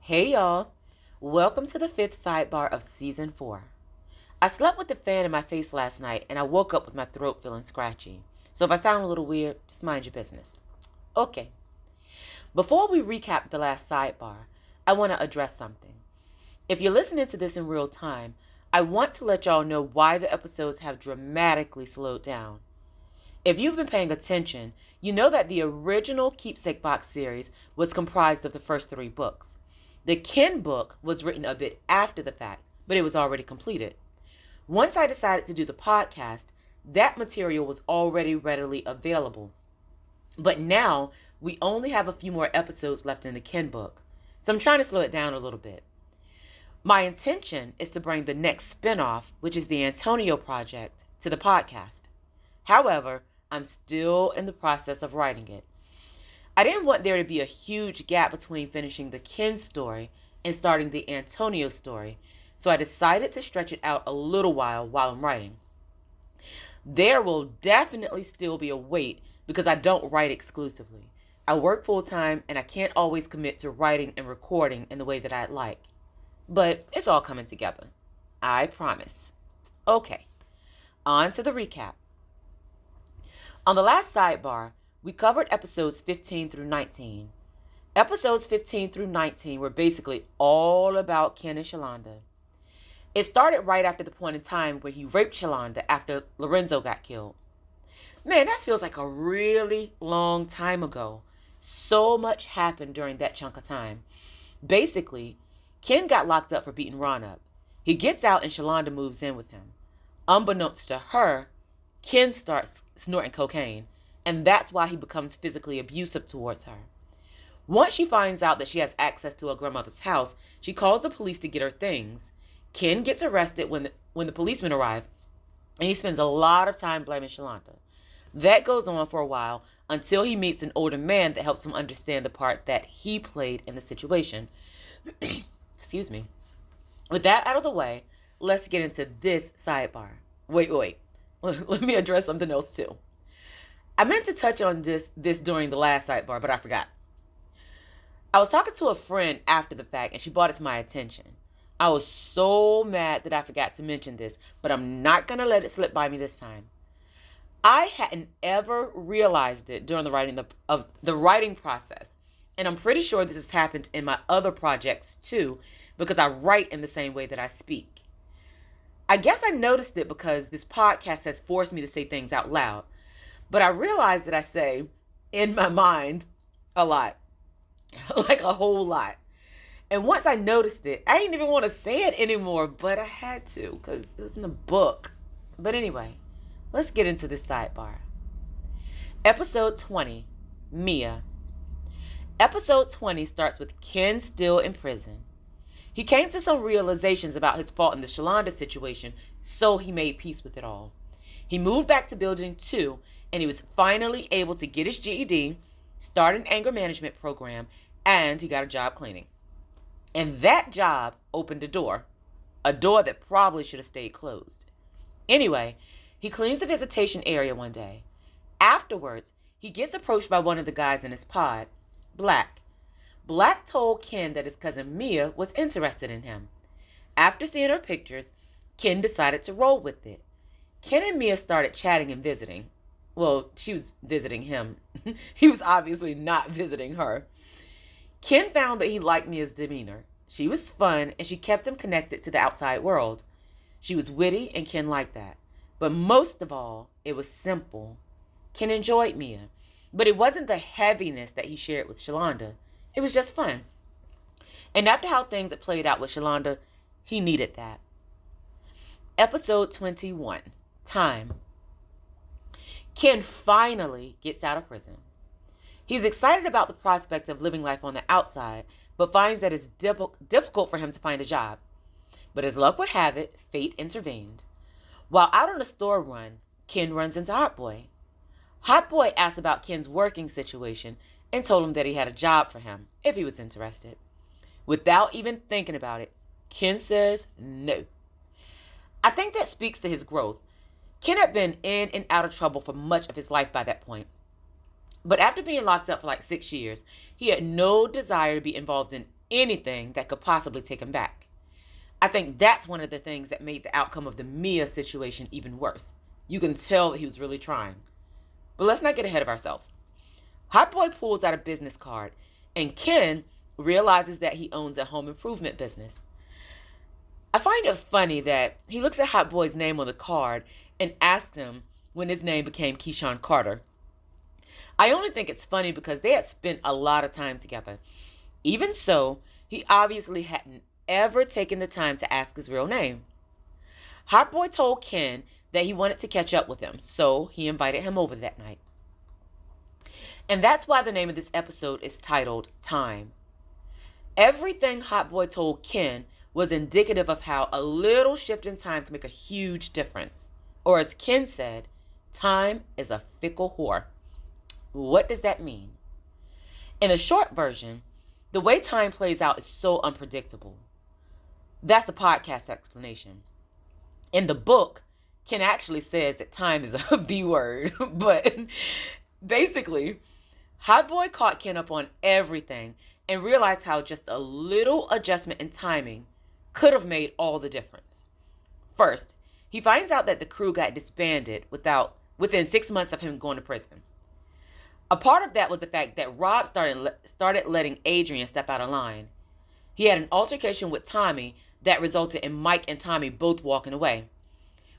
Hey y'all, welcome to the fifth sidebar of season 4. I slept with the fan in my face last night and I woke up with my throat feeling scratchy. So if I sound a little weird, just mind your business. Okay, before we recap the last sidebar, I want to address something. If you're listening to this in real time, I want to let y'all know why the episodes have dramatically slowed down. If you've been paying attention, you know that the original Keepsake Box series was comprised of the first 3 books. The Ken book was written a bit after the fact, but it was already completed. Once I decided to do the podcast, that material was already readily available. But now, we only have a few more episodes left in the Ken book, so I'm trying to slow it down a little bit. My intention is to bring the next spinoff, which is the Antonio Project, to the podcast. However, I'm still in the process of writing it. I didn't want there to be a huge gap between finishing the Ken story and starting the Antonio story, so I decided to stretch it out a little while I'm writing. There will definitely still be a wait because I don't write exclusively. I work full-time and I can't always commit to writing and recording in the way that I'd like. But it's all coming together. I promise. Okay, on to the recap. On the last sidebar, we covered episodes 15 through 19. Episodes 15 through 19 were basically all about Ken and Shalonda. It started right after the point in time where he raped Shalonda after Lorenzo got killed. Man, that feels like a really long time ago. So much happened during that chunk of time. Basically, Ken got locked up for beating Ron up. He gets out and Shalonda moves in with him. Unbeknownst to her, Ken starts snorting cocaine. And that's why he becomes physically abusive towards her. Once she finds out that she has access to her grandmother's house, she calls the police to get her things. Ken gets arrested when the policemen arrive, and he spends a lot of time blaming Shalonda. That goes on for a while until he meets an older man that helps him understand the part that he played in the situation. Excuse me. With that out of the way, let's get into this sidebar. Wait. Let me address something else too. I meant to touch on this during the last sidebar, but I forgot. I was talking to a friend after the fact, and she brought it to my attention. I was so mad that I forgot to mention this, but I'm not going to let it slip by me this time. I hadn't ever realized it during the writing process, and I'm pretty sure this has happened in my other projects too, because I write in the same way that I speak. I guess I noticed it because this podcast has forced me to say things out loud. But I realized that I say in my mind a lot, like a whole lot. And once I noticed it, I didn't even want to say it anymore, but I had to because it was in the book. But anyway, let's get into this sidebar. Episode 20, Mia. Episode 20 starts with Ken still in prison. He came to some realizations about his fault in the Shalonda situation, so he made peace with it all. He moved back to Building 2, and he was finally able to get his GED, start an anger management program, and he got a job cleaning. And that job opened a door that probably should have stayed closed. Anyway, he cleans the visitation area one day. Afterwards, he gets approached by one of the guys in his pod, Black. Black told Ken that his cousin Mia was interested in him. After seeing her pictures, Ken decided to roll with it. Ken and Mia started chatting and visiting. Well, she was visiting him. He was obviously not visiting her. Ken found that he liked Mia's demeanor. She was fun, and she kept him connected to the outside world. She was witty, and Ken liked that. But most of all, it was simple. Ken enjoyed Mia. But it wasn't the heaviness that he shared with Shalonda. It was just fun. And after how things had played out with Shalonda, he needed that. Episode 21, Time. Ken finally gets out of prison. He's excited about the prospect of living life on the outside, but finds that it's difficult for him to find a job. But as luck would have it, fate intervened. While out on a store run, Ken runs into Hot Boy. Hot Boy asked about Ken's working situation and told him that he had a job for him if he was interested. Without even thinking about it, Ken says no. I think that speaks to his growth. Ken had been in and out of trouble for much of his life by that point. But after being locked up for like 6 years, he had no desire to be involved in anything that could possibly take him back. I think that's one of the things that made the outcome of the Mia situation even worse. You can tell that he was really trying. But let's not get ahead of ourselves. Hot Boy pulls out a business card, and Ken realizes that he owns a home improvement business. I find it funny that he looks at Hot Boy's name on the card and asks him when his name became Keyshawn Carter. I only think it's funny because they had spent a lot of time together. Even so, he obviously hadn't ever taken the time to ask his real name. Hot Boy told Ken that he wanted to catch up with him, so he invited him over that night. And that's why the name of this episode is titled Time. Everything Hot Boy told Ken was indicative of how a little shift in time can make a huge difference. Or as Ken said, time is a fickle whore. What does that mean? In a short version, the way time plays out is so unpredictable. That's the podcast explanation. In the book, Ken actually says that time is a B word, but basically, Hot Boy caught Ken up on everything and realized how just a little adjustment in timing could have made all the difference. First, he finds out that the crew got disbanded within 6 months of him going to prison. A part of that was the fact that Rob started letting Adrian step out of line. He had an altercation with Tommy that resulted in Mike and Tommy both walking away.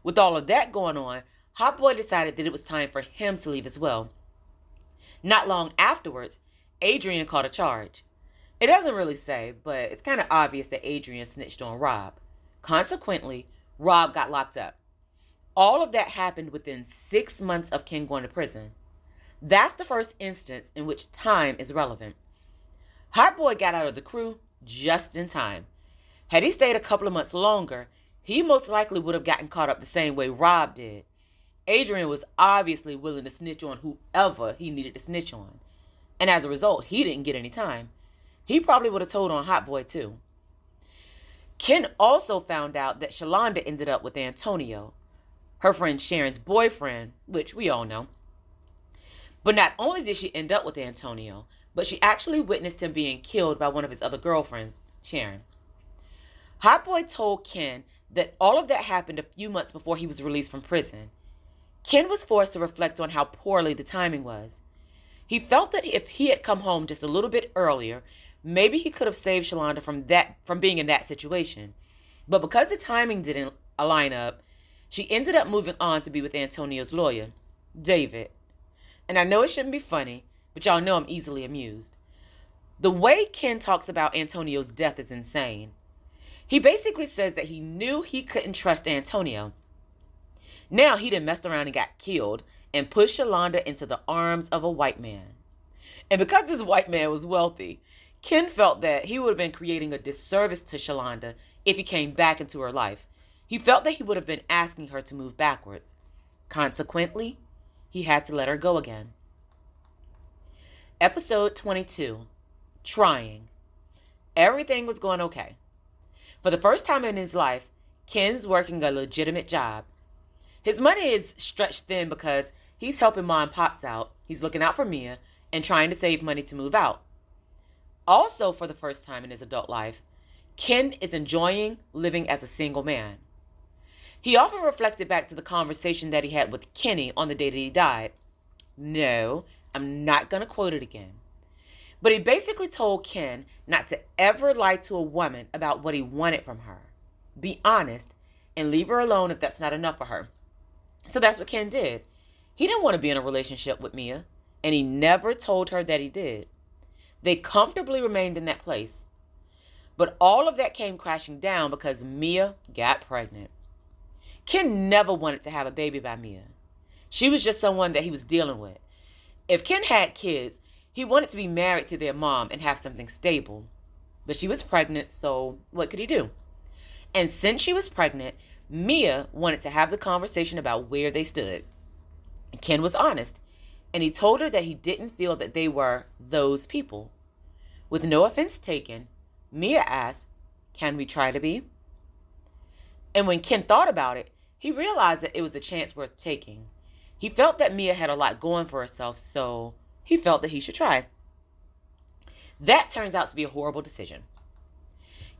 With all of that going on, Hot Boy decided that it was time for him to leave as well. Not long afterwards, Adrian caught a charge. It doesn't really say, but it's kind of obvious that Adrian snitched on Rob. Consequently, Rob got locked up. All of that happened within 6 months of Ken going to prison. That's the first instance in which time is relevant. Hot Boy got out of the crew just in time. Had he stayed a couple of months longer, he most likely would have gotten caught up the same way Rob did. Adrian was obviously willing to snitch on whoever he needed to snitch on. And as a result, he didn't get any time. He probably would have told on Hot Boy too. Ken also found out that Shalonda ended up with Antonio, her friend Sharon's boyfriend, which we all know. But not only did she end up with Antonio, but she actually witnessed him being killed by one of his other girlfriends, Sharon. Hot Boy told Ken that all of that happened a few months before he was released from prison. Ken was forced to reflect on how poorly the timing was. He felt that if he had come home just a little bit earlier, maybe he could have saved Shalonda from being in that situation. But because the timing didn't line up, she ended up moving on to be with Antonio's lawyer, David. And I know it shouldn't be funny, but y'all know I'm easily amused. The way Ken talks about Antonio's death is insane. He basically says that he knew he couldn't trust Antonio. Now he done messed around and got killed and pushed Shalonda into the arms of a white man. And because this white man was wealthy, Ken felt that he would have been creating a disservice to Shalonda if he came back into her life. He felt that he would have been asking her to move backwards. Consequently, he had to let her go again. Episode 22, Trying. Everything was going okay. For the first time in his life, Ken's working a legitimate job. His money is stretched thin because he's helping Mom and Pops out, he's looking out for Mia, and trying to save money to move out. Also, for the first time in his adult life, Ken is enjoying living as a single man. He often reflected back to the conversation that he had with Chinney on the day that he died. No, I'm not going to quote it again. But he basically told Ken not to ever lie to a woman about what he wanted from her. Be honest and leave her alone if that's not enough for her. So that's what Ken did. He didn't want to be in a relationship with Mia, and he never told her that he did. They comfortably remained in that place. But all of that came crashing down because Mia got pregnant. Ken never wanted to have a baby by Mia. She was just someone that he was dealing with. If Ken had kids, he wanted to be married to their mom and have something stable. But she was pregnant, so what could he do? And since she was pregnant, Mia wanted to have the conversation about where they stood. Ken was honest, and he told her that he didn't feel that they were those people. With no offense taken, Mia asked, "Can we try to be?" And when Ken thought about it, he realized that it was a chance worth taking. He felt that Mia had a lot going for herself, so he felt that he should try. That turns out to be a horrible decision.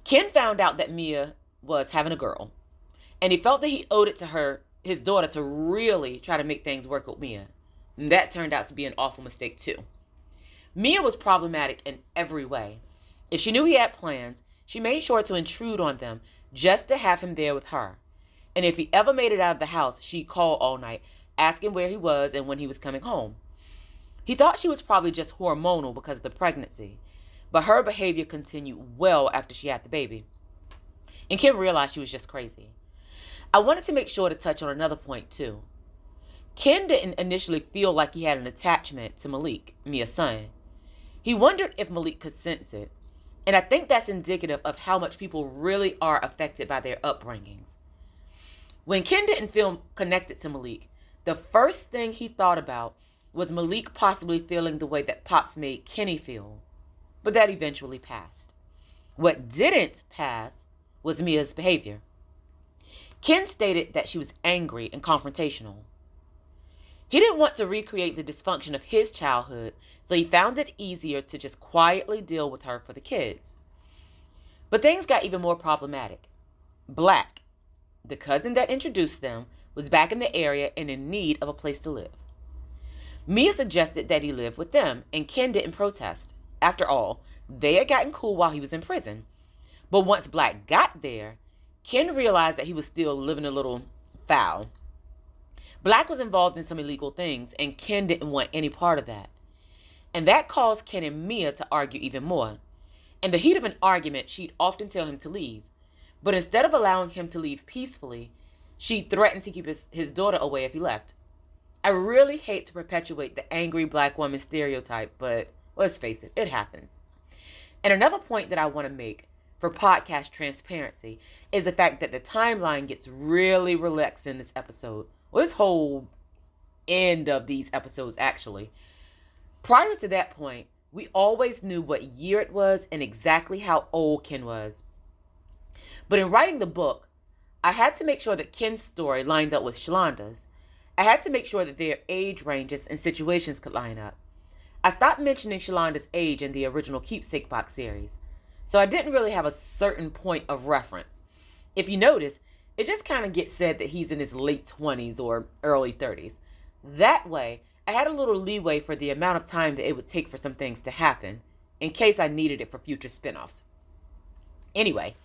Ken found out that Mia was having a girl, and he felt that he owed it to his daughter, to really try to make things work with Mia. And that turned out to be an awful mistake too. Mia was problematic in every way. If she knew he had plans, she made sure to intrude on them just to have him there with her. And if he ever made it out of the house, she'd call all night, asking where he was and when he was coming home. He thought she was probably just hormonal because of the pregnancy, but her behavior continued well after she had the baby. And Kim realized she was just crazy. I wanted to make sure to touch on another point too. Ken didn't initially feel like he had an attachment to Malik, Mia's son. He wondered if Malik could sense it, and I think that's indicative of how much people really are affected by their upbringings. When Ken didn't feel connected to Malik, the first thing he thought about was Malik possibly feeling the way that Pops made Kenny feel, but that eventually passed. What didn't pass was Mia's behavior. Ken stated that she was angry and confrontational. He didn't want to recreate the dysfunction of his childhood, so he found it easier to just quietly deal with her for the kids. But things got even more problematic. Black, the cousin that introduced them, was back in the area and in need of a place to live. Mia suggested that he live with them, and Ken didn't protest. After all, they had gotten cool while he was in prison. But once Black got there, Ken realized that he was still living a little foul. Black was involved in some illegal things, and Ken didn't want any part of that. And that caused Ken and Mia to argue even more. In the heat of an argument, she'd often tell him to leave. But instead of allowing him to leave peacefully, she threatened to keep his daughter away if he left. I really hate to perpetuate the angry Black woman stereotype, but let's face it, it happens. And another point that I want to make for podcast transparency is the fact that the timeline gets really relaxed in this episode. Well, this whole end of these episodes, actually. Prior to that point, we always knew what year it was and exactly how old Ken was. But in writing the book, I had to make sure that Ken's story lined up with Shalanda's. I had to make sure that their age ranges and situations could line up. I stopped mentioning Shalanda's age in the original Keepsake Box series, so I didn't really have a certain point of reference. If you notice, it just kind of gets said that he's in his late 20s or early 30s. That way, I had a little leeway for the amount of time that it would take for some things to happen, in case I needed it for future spinoffs. Anyway,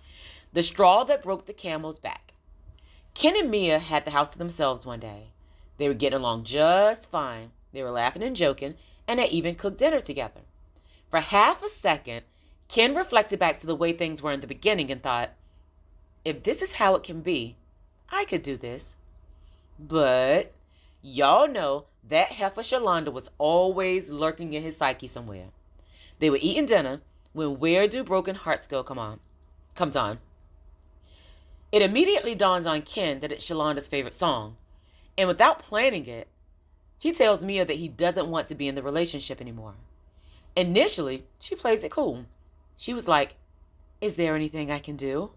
the straw that broke the camel's back. Ken and Mia had the house to themselves one day. They were getting along just fine. They were laughing and joking, and they even cooked dinner together. For half a second, Ken reflected back to the way things were in the beginning and thought, if this is how it can be, I could do this. But y'all know that heifer Shalonda was always lurking in his psyche somewhere. They were eating dinner when Where Do Broken Hearts Go comes on. It immediately dawns on Ken that it's Shalonda's favorite song. And without planning it, he tells Mia that he doesn't want to be in the relationship anymore. Initially, she plays it cool. She was like, is there anything I can do?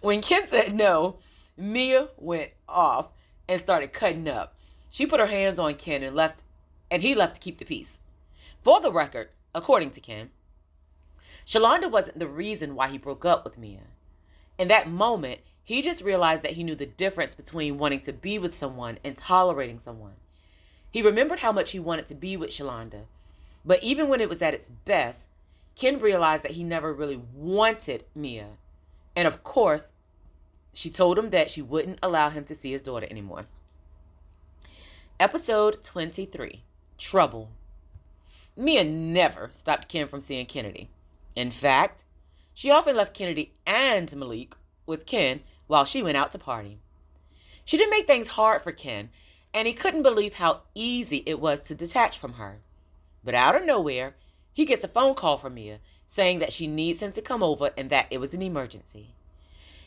When Ken said no, Mia went off and started cutting up. She put her hands on Ken and he left to keep the peace. For the record, according to Ken, Shalonda wasn't the reason why he broke up with Mia. In that moment, he just realized that he knew the difference between wanting to be with someone and tolerating someone. He remembered how much he wanted to be with Shalonda. But even when it was at its best, Ken realized that he never really wanted Mia. And of course, she told him that she wouldn't allow him to see his daughter anymore. Episode 23, Trouble. Mia never stopped Ken from seeing Kennedy. In fact, she often left Kennedy and Malik with Ken while she went out to party. She didn't make things hard for Ken, and he couldn't believe how easy it was to detach from her. But out of nowhere, he gets a phone call from Mia saying that she needs him to come over and that it was an emergency.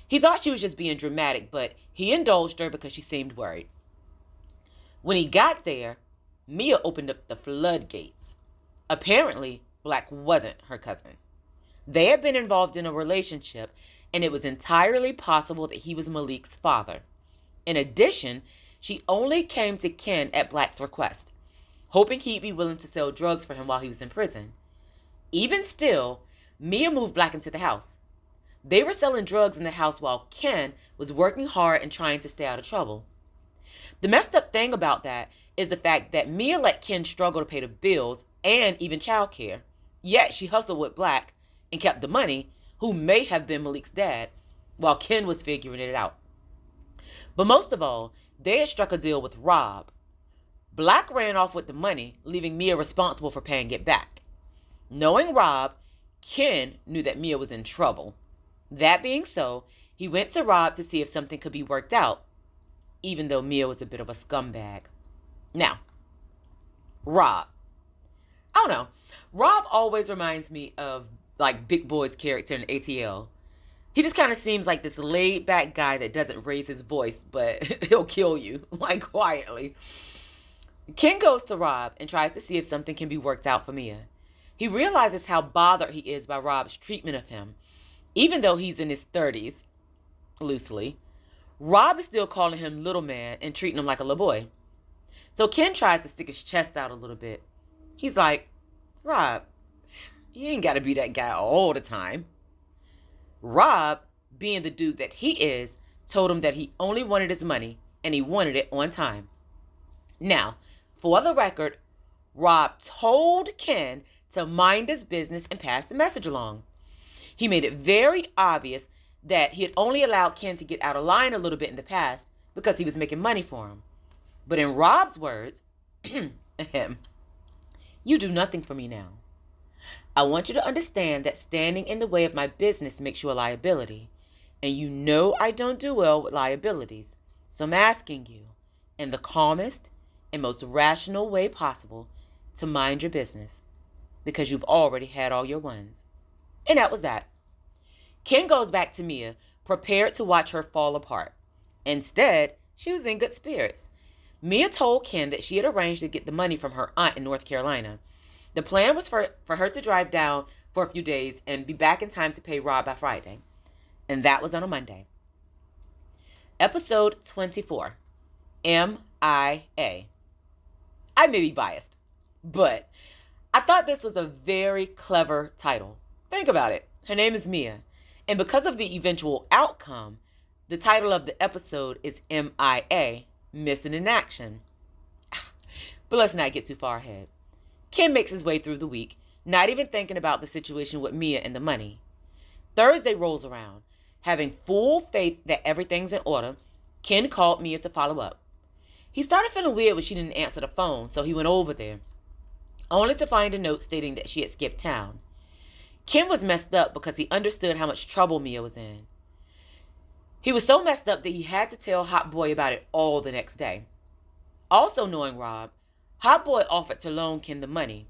He thought she was just being dramatic, but he indulged her because she seemed worried. When he got there, Mia opened up the floodgates. Apparently, Black wasn't her cousin. They had been involved in a relationship, and it was entirely possible that he was Malik's father. In addition, she only came to Ken at Black's request, hoping he'd be willing to sell drugs for him while he was in prison. Even still, Mia moved Black into the house. They were selling drugs in the house while Ken was working hard and trying to stay out of trouble. The messed up thing about that is the fact that Mia let Ken struggle to pay the bills and even childcare. Yet she hustled with Black and kept the money, who may have been Malik's dad, while Ken was figuring it out. But most of all, they had struck a deal with Rob. Black ran off with the money, leaving Mia responsible for paying it back. Knowing Rob, Ken knew that Mia was in trouble. That being so, he went to Rob to see if something could be worked out, even though Mia was a bit of a scumbag. Now, Rob. I don't know. Rob always reminds me of like Big Boy's character in ATL. He just kind of seems like this laid back guy that doesn't raise his voice, but he'll kill you, like quietly. Ken goes to Rob and tries to see if something can be worked out for Mia. He realizes how bothered he is by Rob's treatment of him. Even though he's in his 30s, loosely, Rob is still calling him little man and treating him like a little boy. So Ken tries to stick his chest out a little bit. He's like, Rob, you ain't got to be that guy all the time. Rob, being the dude that he is, told him that he only wanted his money and he wanted it on time. Now, for the record, Rob told Ken to mind his business and pass the message along. He made it very obvious that he had only allowed Ken to get out of line a little bit in the past because he was making money for him. But in Rob's words, you do nothing for me now. I want you to understand that standing in the way of my business makes you a liability. And you know I don't do well with liabilities. So I'm asking you, in the calmest and most rational way possible, to mind your business. Because you've already had all your ones. And that was that. Ken goes back to Mia, prepared to watch her fall apart. Instead, she was in good spirits. Mia told Ken that she had arranged to get the money from her aunt in North Carolina. The plan was for her to drive down for a few days and be back in time to pay Rob by Friday. And that was on a Monday. Episode 24. M.I.A. I may be biased, but I thought this was a very clever title. Think about it. Her name is Mia. And because of the eventual outcome, the title of the episode is M.I.A. Missing in Action. But let's not get too far ahead. Ken makes his way through the week, not even thinking about the situation with Mia and the money. Thursday rolls around. Having full faith that everything's in order, Ken called Mia to follow up. He started feeling weird when she didn't answer the phone, so he went over there, only to find a note stating that she had skipped town. Ken was messed up because he understood how much trouble Mia was in. He was so messed up that he had to tell Hot Boy about it all the next day. Also knowing Rob, Hot Boy offered to loan Ken the money.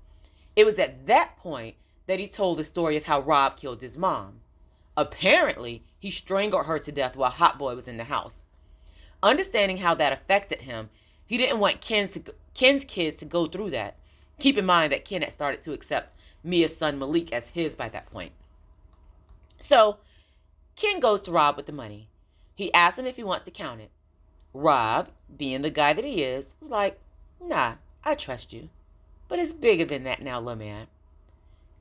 It was at that point that he told the story of how Rob killed his mom. Apparently, he strangled her to death while Hot Boy was in the house. Understanding how that affected him, he didn't want Ken's kids to go through that. Keep in mind that Ken had started to accept Mia's son Malik as his by that point. So, Ken goes to Rob with the money. He asks him if he wants to count it. Rob, being the guy that he is, was like, nah, I trust you. But it's bigger than that now, little man.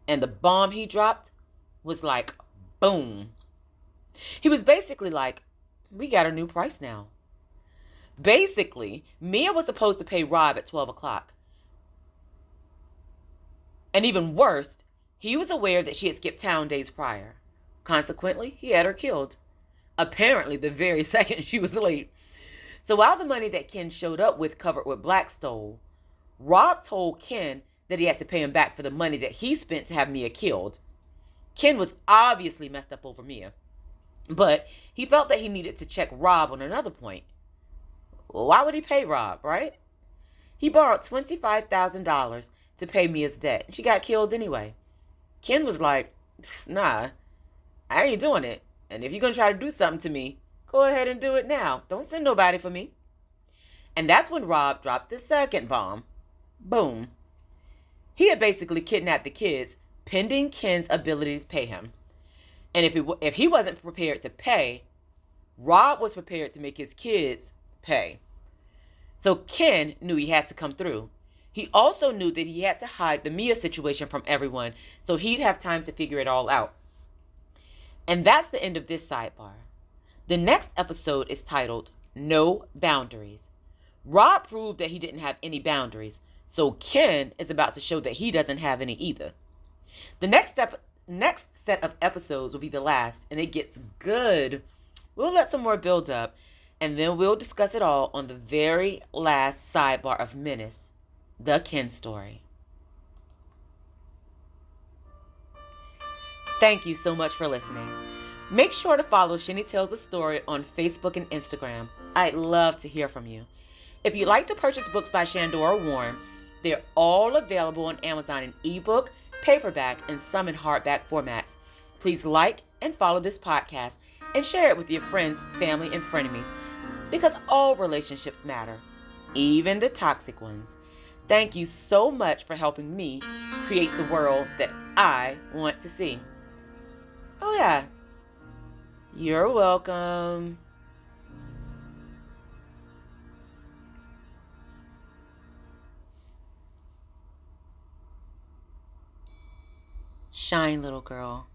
And the bomb he dropped was like, boom. He was basically like, we got a new price now. Basically, Mia was supposed to pay Rob at 12 o'clock. And even worse, he was aware that she had skipped town days prior. Consequently, he had her killed. Apparently, the very second she was late. So while the money that Ken showed up with covered what Black stole, Rob told Ken that he had to pay him back for the money that he spent to have Mia killed. Ken was obviously messed up over Mia, but he felt that he needed to check Rob on another point. Why would he pay Rob, right? He borrowed $25,000 to pay Mia's debt, and she got killed anyway. Ken was like, nah, I ain't doing it. And if you're going to try to do something to me, go ahead and do it now. Don't send nobody for me. And that's when Rob dropped the second bomb. Boom. He had basically kidnapped the kids, pending Ken's ability to pay him. And if he wasn't prepared to pay, Rob was prepared to make his kids pay. So Ken knew he had to come through. He also knew that he had to hide the Mia situation from everyone so he'd have time to figure it all out. And that's the end of this sidebar. The next episode is titled No Boundaries. Rob proved that he didn't have any boundaries, so Ken is about to show that he doesn't have any either. The next set of episodes will be the last, and it gets good. We'll let some more build up, and then we'll discuss it all on the very last sidebar of Menace, the Ken story. Thank you so much for listening. Make sure to follow Chinney Tells a Story on Facebook and Instagram. I'd love to hear from you. If you'd like to purchase books by Shandora Warren, they're all available on Amazon in ebook, paperback, and some in hardback formats. Please like and follow this podcast and share it with your friends, family, and frenemies, because all relationships matter, even the toxic ones. Thank you so much for helping me create the world that I want to see. Oh yeah, you're welcome. Shine, little girl.